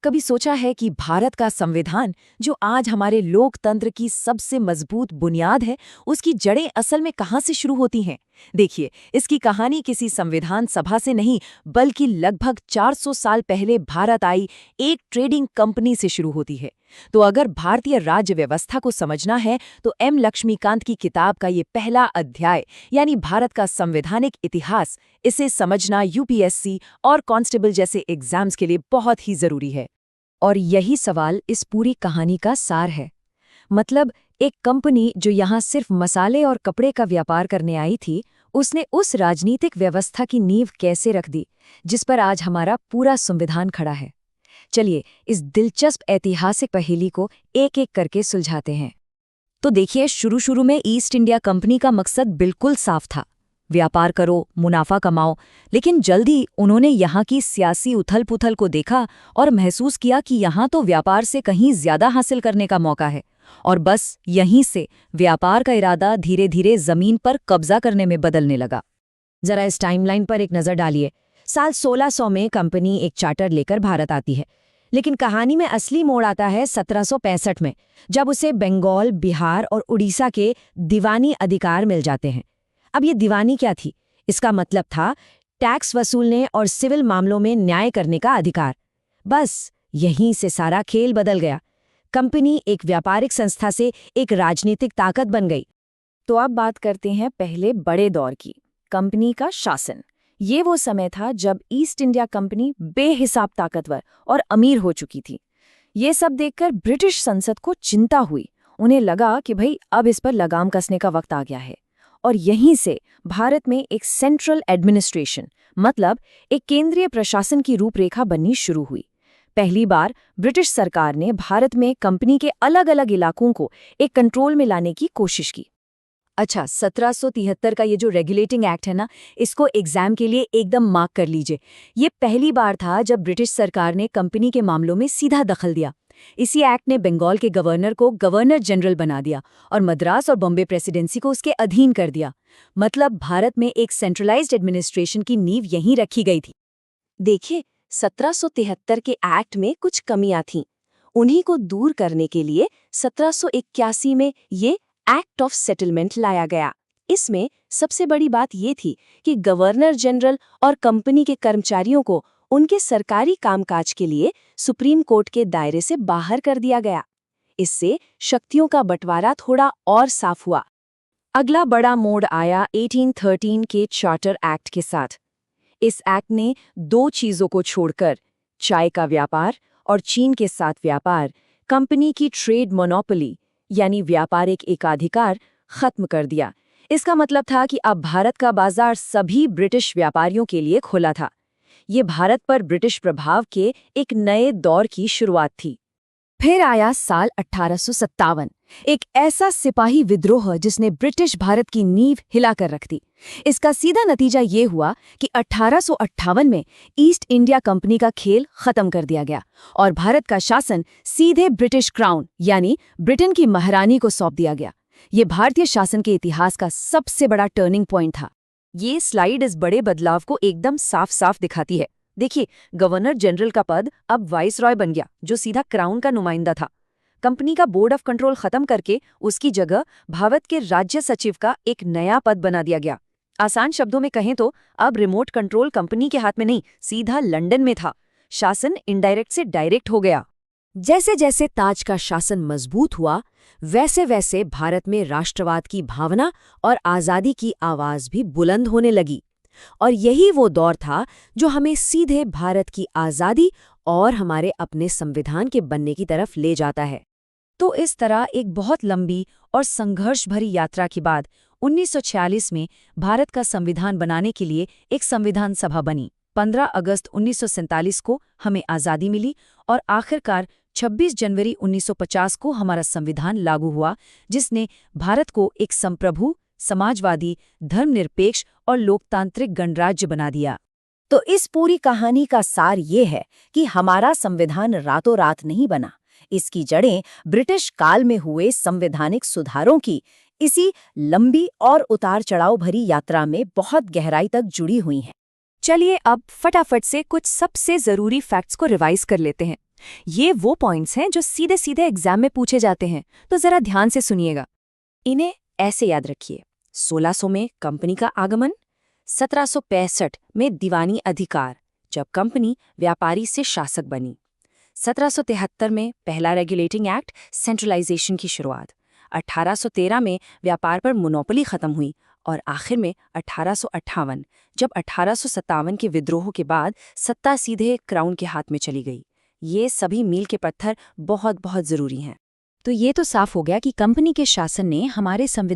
कभी सोचा है कि भारत का संविधान, जो आज हमारे लोकतंत्र की सबसे मजबूत बुनियाद है, उसकी जड़ें असल में कहाँ से शुरू होती हैं? देखिए, इसकी कहानी किसी संविधान सभा से नहीं, बल्कि लगभग 400 साल पहले भारत आई एक ट्रेडिंग कंपनी से शुरू होती है। तो अगर भारतीय राज्य व्यवस्था को समझना है, तो एम लक्ष्मीकांत की किताब का ये पहला अध्याय, यानी भारत का संवैधानिक इतिहास, इसे समझना यूपीएससी और कांस्टेबल जैसे एग्जाम्स के लिए बहुत ही जरूरी है। और यही सवाल इस पूरी कहानी का सार है। मतलब, एक कंपनी जो यहाँ सिर्फ मसाले और कपड़े का व्यापार करने आई थी, उसने उस राजनीतिक व्यवस्था की नींव कैसे रख दी जिस पर आज हमारा पूरा संविधान खड़ा है। चलिए, इस दिलचस्प ऐतिहासिक पहेली को एक एक करके सुलझाते हैं। तो देखिए, शुरू में ईस्ट इंडिया कंपनी का मकसद बिल्कुल साफ था, व्यापार करो, मुनाफा कमाओ। लेकिन जल्दी उन्होंने यहाँ की सियासी उथल-पुथल को देखा और महसूस किया कि यहाँ तो व्यापार से कहीं ज्यादा हासिल करने का मौका है। और बस यहीं से व्यापार का इरादा धीरे धीरे जमीन पर कब्जा करने में बदलने लगा। जरा इस टाइमलाइन पर एक नजर डालिए। साल 1600 में कंपनी एक चार्टर लेकर भारत आती है, लेकिन कहानी में असली मोड़ आता है 1765 में, जब उसे बंगाल, बिहार और उड़ीसा के दीवानी अधिकार मिल जाते हैं। अब ये दीवानी क्या थी? इसका मतलब था टैक्स वसूलने और सिविल मामलों में न्याय करने का अधिकार। बस यहीं से सारा खेल बदल गया। कंपनी एक व्यापारिक संस्था से एक राजनीतिक ताकत बन गई। तो अब बात करते हैं पहले बड़े दौर की, कंपनी का शासन। ये वो समय था जब ईस्ट इंडिया कंपनी बेहिसाब ताकतवर और अमीर हो चुकी थी। ये सब देखकर ब्रिटिश संसद को चिंता हुई। उन्हें लगा कि भाई अब इस पर लगाम कसने का वक्त आ गया है। और यहीं से भारत में एक सेंट्रल एडमिनिस्ट्रेशन, मतलब एक केंद्रीय प्रशासन की रूपरेखा बननी शुरू हुई। पहली बार ब्रिटिश सरकार ने भारत में कंपनी के अलग अलग इलाकों को एक कंट्रोल में लाने की कोशिश की। अच्छा, 1773 का ये जो रेगुलेटिंग एक्ट है ना, इसको एग्जाम के लिए एकदम मार्क कर लीजिए। ये पहली बार था जब ब्रिटिश सरकार ने कंपनी के मामलों में सीधा दखल दिया। इसी एक्ट ने बंगाल के गवर्नर को गवर्नर जनरल बना दिया और मद्रास और बॉम्बे प्रेसिडेंसी को उसके अधीन कर दिया। मतलब भारत में एक सेंट्रलाइज्ड एडमिनिस्ट्रेशन की नींव यहीं रखी गई थी। देखिए, 1773 के एक्ट में कुछ कमियां थीं। उन्हीं को दूर करने के लिए 1781 में ये एक्ट ऑफ सेटलमेंट लाया गया। इसमें सबसे बड़ी बात ये थी कि गवर्नर जनरल और कंपनी के कर्मचारियों को उनके सरकारी कामकाज के लिए सुप्रीम कोर्ट के दायरे से बाहर कर दिया गया। इससे शक्तियों का बंटवारा थोड़ा और साफ हुआ। अगला बड़ा मोड़ आया 1813 के चार्टर एक्ट के साथ। इस एक्ट ने दो चीजों को छोड़कर, चाय का व्यापार और चीन के साथ व्यापार, कंपनी की ट्रेड मोनोपोली यानी व्यापारिक एकाधिकार खत्म कर दिया। इसका मतलब था कि अब भारत का बाजार सभी ब्रिटिश व्यापारियों के लिए खुला था। ये भारत पर ब्रिटिश प्रभाव के एक नए दौर की शुरुआत थी। फिर आया साल 1857, एक ऐसा सिपाही विद्रोह जिसने ब्रिटिश भारत की नींव हिलाकर रख दी। इसका सीधा नतीजा ये हुआ कि 1858 में ईस्ट इंडिया कंपनी का खेल खत्म कर दिया गया और भारत का शासन सीधे ब्रिटिश क्राउन यानी ब्रिटेन की महारानी को सौंप दिया गया। ये भारतीय शासन के इतिहास का सबसे बड़ा टर्निंग पॉइंट था। ये स्लाइड इस बड़े बदलाव को एकदम साफ साफ दिखाती है। देखिए, गवर्नर जनरल का पद अब वाइसरॉय बन गया, जो सीधा क्राउन का नुमाइंदा था। कंपनी का बोर्ड ऑफ कंट्रोल खत्म करके उसकी जगह भारत के राज्य सचिव का एक नया पद बना दिया गया। आसान शब्दों में कहें तो अब रिमोट कंट्रोल कंपनी के हाथ में नहीं, सीधा लंदन में था। शासन इनडायरेक्ट से डायरेक्ट हो गया। जैसे जैसे ताज का शासन मजबूत हुआ, वैसे वैसे भारत में राष्ट्रवाद की भावना और आज़ादी की आवाज भी बुलंद होने लगी। और यही वो दौर था जो हमें सीधे भारत की आज़ादी और हमारे अपने संविधान के बनने की तरफ ले जाता है। तो इस तरह एक बहुत लंबी और संघर्ष भरी यात्रा के बाद 1946 में भारत का संविधान बनाने के लिए एक संविधान सभा बनी। 15 अगस्त 1947 को हमें आज़ादी मिली और आखिरकार 26 जनवरी 1950 को हमारा संविधान लागू हुआ, जिसने भारत को एक संप्रभु, समाजवादी, धर्मनिरपेक्ष और लोकतांत्रिक गणराज्य बना दिया। तो इस पूरी कहानी का सार ये है कि हमारा संविधान रातों रात नहीं बना। इसकी जड़ें ब्रिटिश काल में हुए संवैधानिक सुधारों की इसी लंबी और उतार चढ़ाव भरी यात्रा में बहुत गहराई तक जुड़ी हुई हैं। चलिए अब फटाफट से कुछ सबसे जरूरी फैक्ट्स को रिवाइज कर लेते हैं। ये वो पॉइंट्स हैं जो सीधे सीधे एग्जाम में पूछे जाते हैं, तो जरा ध्यान से सुनिएगा। इन्हें ऐसे याद रखिए। 1600 में कंपनी का आगमन, 1765 में दीवानी अधिकार, जब कंपनी व्यापारी से शासक बनी, 1773 में पहला रेगुलेटिंग एक्ट, सेंट्रलाइजेशन की शुरुआत, 1813 में व्यापार पर मोनोपोली खत्म हुई, और आखिर में 1858 जब 1857 के विद्रोह के बाद सत्ता सीधे क्राउन के हाथ में चली गई। ये सभी मील के पत्थर बहुत बहुत जरूरी हैं। तो ये तो साफ हो गया कि कंपनी के शासन ने हमारे संविधान